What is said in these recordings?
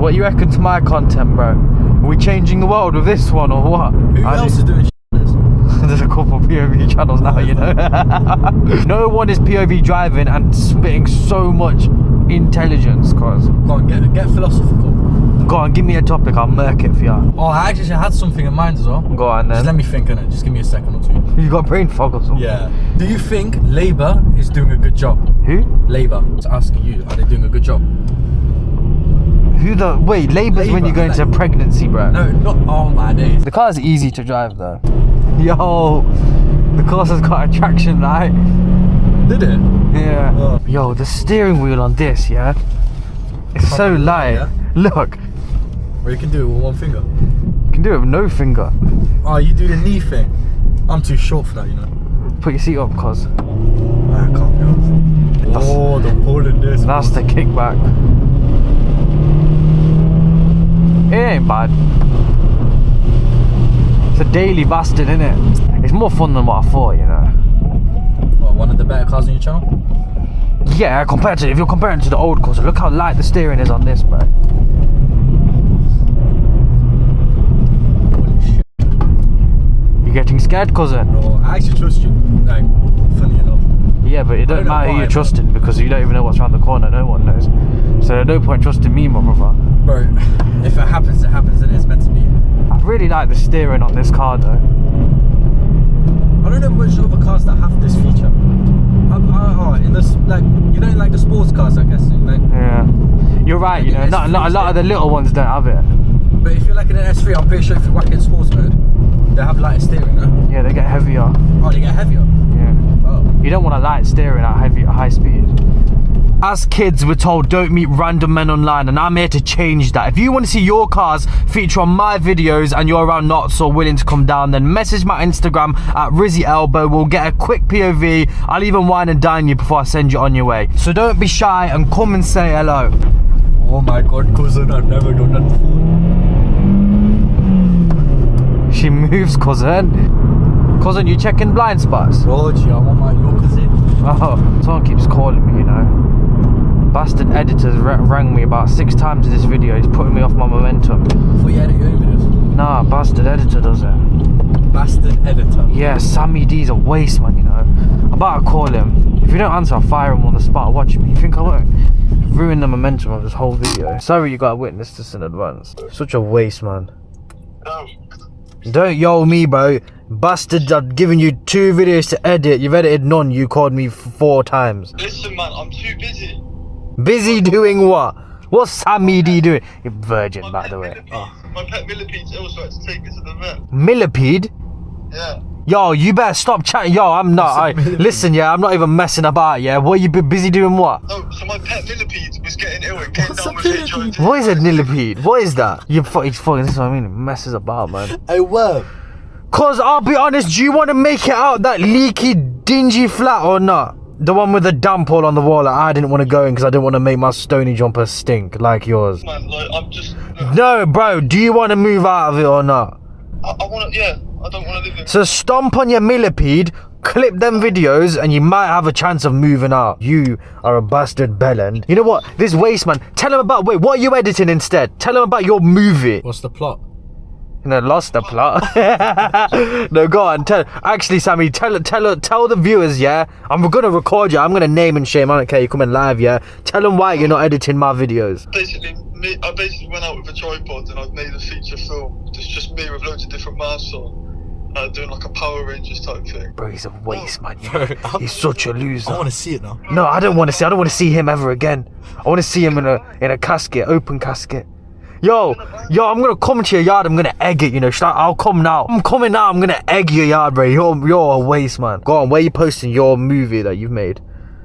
So what you reckon to my content, bro? Are we changing the world with this one or what? Who else is doing this? There's a couple of POV channels now, you know. No one is POV driving and spitting so much intelligence, cause. Go on, get philosophical. Go on, give me a topic, I'll murk it for you. Oh, I actually had something in mind as well. Go on then. Just let me think on it. Just give me a second or two. You got brain fog or something? Yeah. Do you think Labour is doing a good job? Who? Labour. It's asking you, are they doing a good job? Who the? Wait, Labour's when you go into pregnancy, bro. No, not all my days. The car's easy to drive though. Yo, the Corsa's got a traction light. Did it? Yeah. Oh. Yo, the steering wheel on this, yeah? It's so light. Yeah? Look. Or you can do it with one finger. You can do it with no finger. Oh, you do the knee thing. I'm too short for that, you know. Put your seat up, cause. I can't be honest. Oh, the pull in this. That's the kickback. It ain't bad. It's a daily bastard, innit? It's more fun than what I thought, you know. What, one of the better cars on your channel? Yeah, compared to, if you're comparing to the old Corsa, look how light the steering is on this, bro. Holy shit. You're getting scared, cousin? No, I actually trust you. Like, funny enough. Yeah, but it don't matter who you're trusting because you don't even know what's around the corner. No one knows. So there's no point trusting me, my brother. Bro, if it happens, and it's meant to be. I really like the steering on this car, though. I don't know much other cars that have this feature. In this, like, you know, like the sports cars, I guess. Like, yeah, you're right. You know, not a lot of the little ones don't have it. But if you're like in an S3, I'm pretty sure if you whack in sports mode, they have lighter steering, no? Yeah, they get heavier. Oh, they get heavier. Yeah. Oh. You don't want a light steering at high speed. As kids, we're told don't meet random men online, and I'm here to change that. If you want to see your cars feature on my videos and you're around Knots or willing to come down, then message my Instagram at RizzyElbow. We'll get a quick POV. I'll even wine and dine you before I send you on your way. So don't be shy and come and say hello. Oh my god, cousin, I've never done that before. She moves, cousin. Cousin, you checking blind spots? Roger, I want my lookers in. Oh, someone keeps calling me, you know. Bastard editors rang me about 6 times in this video. He's putting me off my momentum. Before you edit your own videos? Nah, bastard editor does it. Bastard editor? Yeah, Sammy D's a waste, man, you know. I'm about to call him. If you don't answer, I'll fire him on the spot. Watch me. You think I won't? Ruin the momentum of this whole video. Sorry you gotta witness this in advance. Such a waste, man. Don't yo me, bro. Bastard, I've given you 2 videos to edit. You've edited none. You called me 4 times. Listen, man, I'm too busy. Busy doing what? What's Sammy D doing? You're virgin, by the way. Oh. My pet millipede's ill, so I had to take it to the vet. Millipede? Yeah. Yo, you better stop chatting. Yo, I'm not. Listen, yeah, I'm not even messing about, yeah. What, you busy doing what? No, so my pet millipede was getting ill and came down with HIV. What is a millipede? What is that? You fucking, this is what I mean. It messes about, man. Hey, well. Cause I'll be honest, do you want to make it out that leaky, dingy flat or not? The one with the damp all on the wall that I didn't want to go in because I didn't want to make my stony jumper stink like yours. Man, like, I'm just... No, bro, do you want to move out of it or not? I want to, yeah. I don't want to live in... So stomp on your millipede, clip them videos, and you might have a chance of moving out. You are a bastard bellend. You know what? This waste, man. Tell him about... Wait, what are you editing instead? Tell him about your movie. What's the plot? No, lost the plot. No, go on. Actually, Sammy, tell the viewers, yeah. I'm gonna record you. I'm gonna name and shame. I don't care. You're coming live, yeah. Tell them why you're not editing my videos. Basically, I basically went out with a tripod and I've made a feature film. It's just me with loads of different masks on, doing like a Power Rangers type thing. Bro, he's a waste, man. He's such a loser. I want to see it now. No, I don't want to see. I don't want to see him ever again. I want to see him in a casket, open casket. Yo, I'm gonna come to your yard. I'm gonna egg it. You know, I'll come now. I'm coming now. I'm gonna egg your yard, bro. You're a waste, man. Go on. Where you posting your movie that you've made?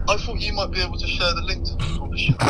I thought you might be able to share the link to people on the ship.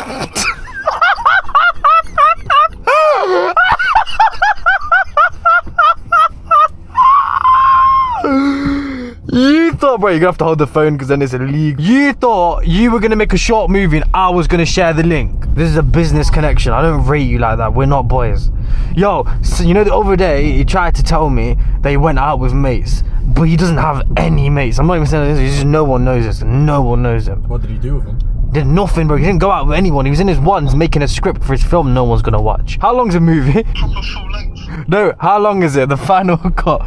You thought, bro, you're gonna have to hold the phone because then it's illegal. You thought you were gonna make a short movie and I was gonna share the link. This is a business connection. I don't rate you like that. We're not boys. Yo, so you know the other day he tried to tell me that he went out with mates, but he doesn't have any mates. I'm not even saying this. Just no one knows this. No one knows him. What did he do with them? Did nothing, bro. He didn't go out with anyone. He was in his ones making a script for his film no one's gonna watch. How long's a movie? Proper full length. No, how long is it? The final cut.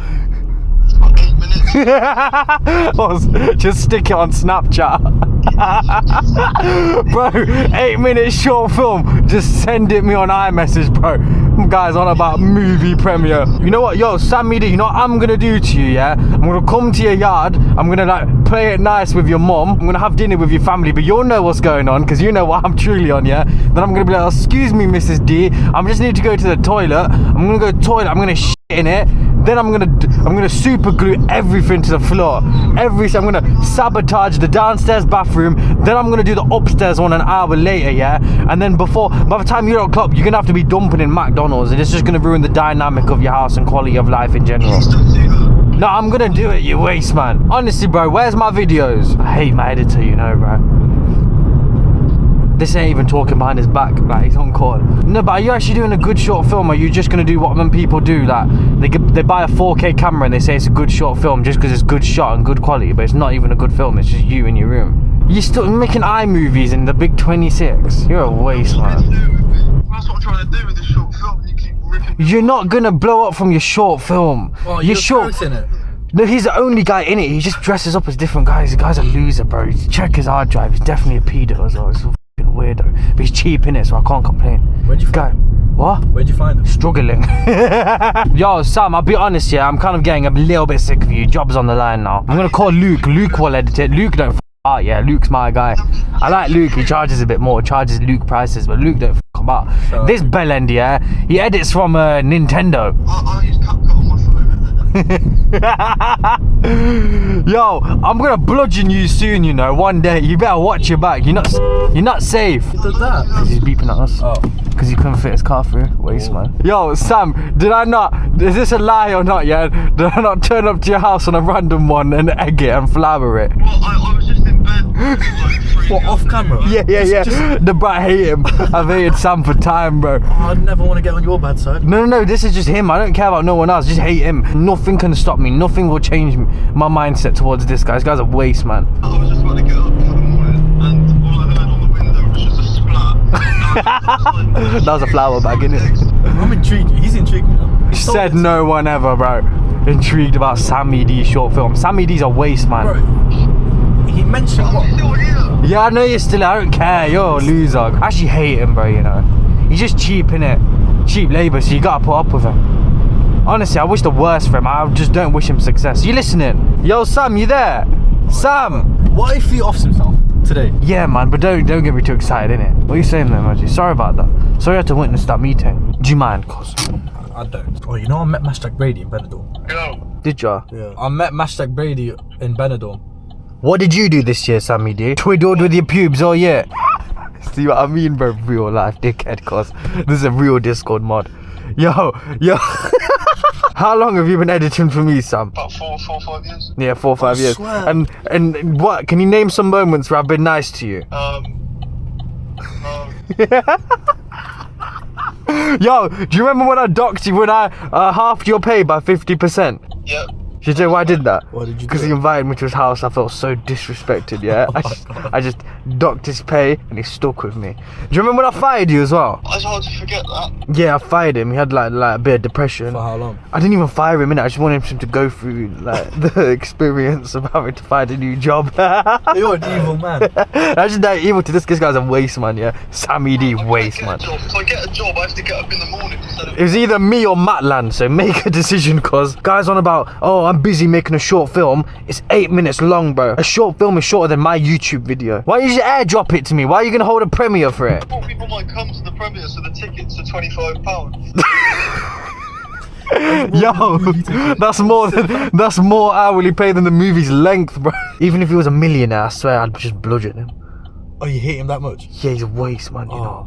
It's about 8 minutes. Just stick it on Snapchat. Bro, 8 minute short film. Just send it me on iMessage, bro. Guys on about movie premiere. You know what, yo, Sammy D, you know what I'm gonna do to you, yeah? I'm gonna come to your yard. I'm gonna like play it nice with your mum. I'm gonna have dinner with your family, but you'll know what's going on because you know what I'm truly on, yeah? Then I'm gonna be like, excuse me, Mrs. D, I just need to go to the toilet. I'm gonna go to the toilet. I'm gonna shit in it. Then I'm gonna super glue everything to the floor. I'm gonna sabotage the downstairs bathroom. Then I'm gonna do the upstairs one an hour later, yeah? And then by the time you're at club, you're gonna have to be dumping in McDonald's, and it's just gonna ruin the dynamic of your house and quality of life in general. Please don't do that. No, I'm gonna do it, you waste, man. Honestly, bro, where's my videos? I hate my editor, you know, bro. This ain't even talking behind his back, like he's on call. No, but are you actually doing a good short film, or are you just gonna do what when people do, like they buy a 4K camera and they say it's a good short film just because it's good shot and good quality, but it's not even a good film, it's just you in your room. You're still making iMovies in the big 26. You're a waste, man. That's what I'm trying to do with this short film. You keep ripping me. You're not gonna blow up from your short film. Oh, your you're short. in it. No, he's the only guy in it. He just dresses up as different guys. The guy's a loser, bro. Check his hard drive. He's definitely a pedo as well. He's a fucking weirdo. But he's cheap in it, so I can't complain. Where'd you find him? What? Where'd you find him? Struggling. Yo, Sam, I'll be honest, yeah. I'm kind of getting a little bit sick of you. Job's on the line now. I'm gonna call Luke. Luke will edit it. Luke don't out, yeah. Luke's my guy. I like Luke. He charges a bit more. Charges Luke prices, but Luke don't about. Sure. This bellend, yeah. He edits from Nintendo. I use CapCut on my phone. Yo, I'm gonna bludgeon you soon, you know. One day, you better watch your back. You're not safe. Who did that? Cause he's beeping at us. Oh. Because he couldn't fit his car through. Waste, man. Yo, Sam, is this a lie or not, yeah? Did I not turn up to your house on a random one and egg it and flour it? Well, I was just in bed. Like 3 What, off camera? Yeah. The bro, I hate him. I've hated Sam for time, bro. I'd never want to get on your bad side. No, this is just him. I don't care about no one else. Just hate him. Nothing can stop me. Nothing will change my mindset towards this guy. This guy's a waste, man. I was just about to get up for the morning, and all I heard on the window was just a splat. That was a flour bag, innit? I'm intrigued. He's intrigued me now. Said no one ever, bro. Intrigued about Sammy D's short film. Sammy D's a waste, man. Bro, he mentioned I'm what? still here. Yeah, I know you're still. I don't care. You're a loser. I actually hate him, bro. You know, he's just cheap, innit? Cheap labour, so you gotta put up with him. Honestly, I wish the worst for him. I just don't wish him success. You listening? Yo, Sam, you there? Sam. What if he offs himself today? Yeah, man, but don't get me too excited, innit? What are you saying there, Maggie? Sorry about that. Sorry I had to witness that meeting. Do you mind, cuz? I don't. Oh, you know I met Mashtag Brady in Benidorm. Yo. Did ya? Yeah. I met Mashtag Brady in Benidorm. What did you do this year, Sammy D? Twiddled with your pubes all year? See what I mean, bro? Real life dickhead, cuz. This is a real Discord mod. Yo. How long have you been editing for me, Sam? About 4 or 5 years. Yeah, 4 or 5 years. swear. And what? Can you name some moments where I've been nice to you? No. Yo, do you remember when I docked you when I halved your pay by 50%? Yep. Should you know why I did that? What did you do? Because he invited me to his house. I felt so disrespected, yeah? I just docked his pay and he stuck with me. Do you remember when I fired you as well? It's hard to forget that. Yeah, I fired him. He had like a bit of depression. For how long? I didn't even fire him, innit? I just wanted him to go through like the experience of having to find a new job. You're an evil man. I just that evil to this guy's a waste, man, yeah? Sammy D, waste, man. If I get a job, I have to get up in the morning instead of... It was either me or Matland, so make a decision, cause guys on about, oh, I'm busy making a short film. It's 8 minutes long, bro. A short film is shorter than my YouTube video. Why don't you just airdrop it to me? Why are you gonna hold a premiere for it? More people might come to the premiere, so the tickets are £25. Yo, that's more hourly pay than the movie's length, bro. Even if he was a millionaire, I swear I'd just bludgeon him. Oh, you hate him that much? Yeah, he's a waste, man, you know.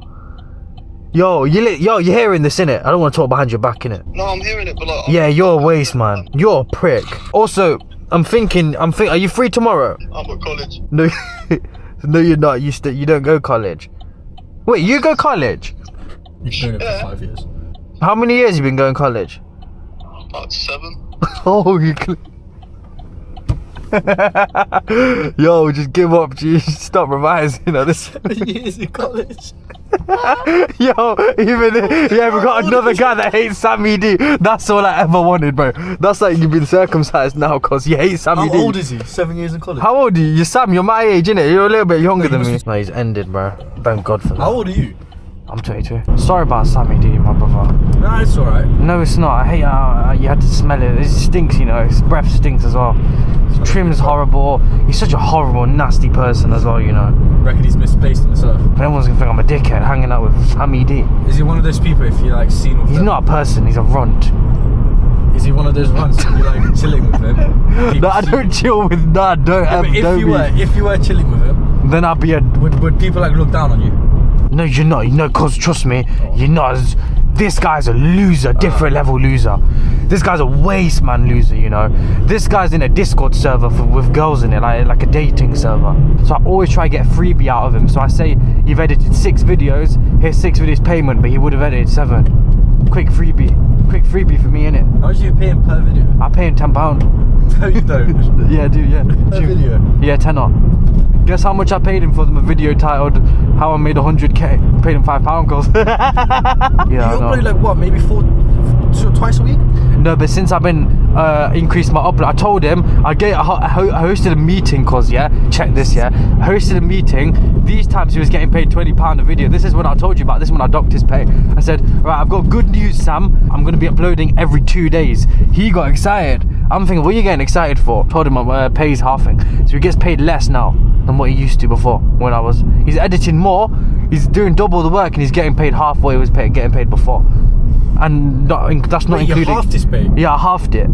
Yo, you're hearing this, innit? I don't want to talk behind your back, innit? No, I'm hearing it, but like... Yeah, you're a waste, man. You're a prick. Also, I'm thinking, are you free tomorrow? I'm at college. No, no, you're not. You don't go college. Wait, you go college? You've known him for 5 years. How many years you been going college? About 7. Oh, you. Yo, just give up, G. Stop revising. You know this. Years in college. Yo, even we got another guy that hates Sammy D. That's all I ever wanted, bro. That's like you've been circumcised now because you hate Sammy D. How old is he? 7 years in college. How old are you? You're Sam. You're my age, innit? You're a little bit younger than me. No, he's ended, bro. Thank God for that. How old are you? I'm 22. Sorry about Sammy D, my brother. Nah, it's alright. No, it's not. I hate how you had to smell it. It stinks, you know. His breath stinks as well. His trim's horrible. He's such a horrible, nasty person as well, you know. Reckon he's misplaced on this earth. But everyone's gonna think I'm a dickhead hanging out with Sammy D. Is he one of those people if you like seen with He's them? not a person. He's a runt. Is he one of those ones that you like chilling with him? No, I don't chill with. Nah, don't. Yeah, but if you were chilling with him, then I'd be a. would people like look down on you? No, you're not. You know, cause trust me, you're not. This guy's a loser, different level loser. This guy's a waste man loser, you know. This guy's in a Discord server with girls in it, like a dating server. So I always try to get a freebie out of him. So I say, you've edited 6 videos, here's 6 videos payment, but he would have edited 7. Quick freebie for me, innit? How much do you pay him per video? I pay him £10. No, you don't. Yeah, I do, yeah. Per video? Yeah, tenner. Guess how much I paid him for a video titled "How I Made 100k"? Paid him £5, cause. Yeah, You're probably like what, maybe twice a week? No, but since I've been increased my upload, I told him I hosted a meeting, cause check this, I hosted a meeting. These times he was getting paid £20 a video. This is when I told you about. This is when I docked his pay. I said, right, I've got good news, Sam. I'm gonna be uploading every 2 days. He got excited. I'm thinking, what are you getting excited for? Told him my pay's halving, so he gets paid less now than what he used to before. He's editing more. He's doing double the work, and he's getting paid half what he was getting paid before. And that's not including. You halved his pay? Yeah, I halved it.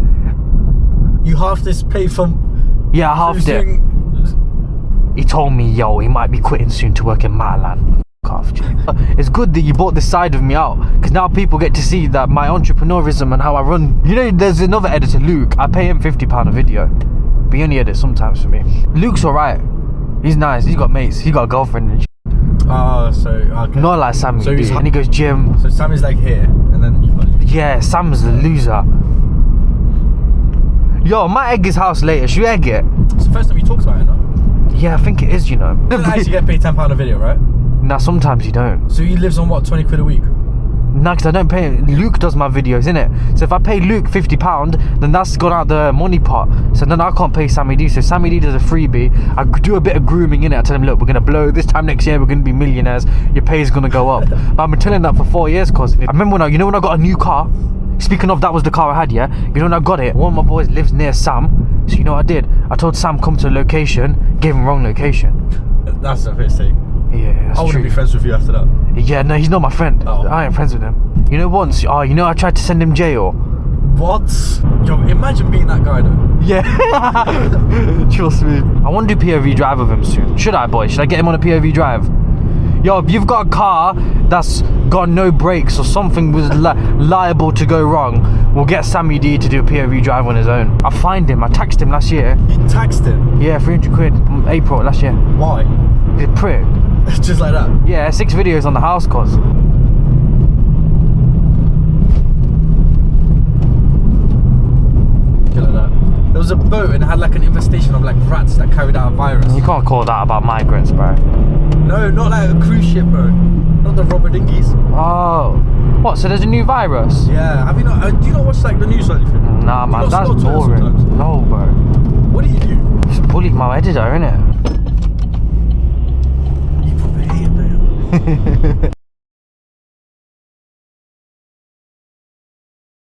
You halved his pay from. Yeah, I halved it. He told me, yo, he might be quitting soon to work in Matalan. It's good that you brought this side of me out, because now people get to see that my entrepreneurism and how I run. You know, there's another editor, Luke. I pay him £50 a video, but he only edits sometimes for me. Luke's alright. He's nice. He's got mates. He's got a girlfriend and Oh, so okay. Not like Sammy. So And he goes gym. So Sammy's like here, and then you got. Yeah, Sam's the loser. Yo, I might egg his house later. Should we egg it? It's the first time he talks about it, no? Yeah, I think it is, you know. You don't actually get paid £10 a video, right? Nah, sometimes you don't. So he lives on what, 20 quid a week? Nah, because I don't pay. Luke does my videos, innit? So if I pay Luke £50, then that's gone out the money pot. So then I can't pay Sammy D. So Sammy D does a freebie. I do a bit of grooming, innit? I tell him, look, we're gonna blow this time next year. We're gonna be millionaires. Your pay is gonna go up. But I've been telling that for 4 years, cause I remember when I got a new car. Speaking of, that was the car I had, yeah. You know when I got it, one of my boys lives near Sam. So you know what I did? I told Sam come to a location, gave him wrong location. That's a bit sick. Yeah, that's I wouldn't true. be friends with you after that. Yeah, no, he's not my friend. Oh. I ain't friends with him. You know once, I tried to send him jail. What? Yo, imagine being that guy though. Yeah. Trust me. I want to do POV drive with him soon. Should I, boy? Should I get him on a POV drive? Yo, if you've got a car that's got no brakes or something was liable to go wrong, we'll get Sammy D to do a POV drive on his own. I fined him. I taxed him last year. You taxed him? Yeah, 300 quid. April last year. Why? He's a prick. Just like that? Yeah, 6 videos on the house cause. Like that. There was a boat and it had like an infestation of like rats that carried out a virus. You can't call that about migrants, bro. No, not like a cruise ship, bro. Not the rubber dinghies. Oh. What, so there's a new virus? Yeah, have you not, do you not watch like the news or anything? Nah, man, that's scroll Twitter boring. sometimes? No, bro. What do you do? Just bully my editor, innit? You probably hate him, don't you?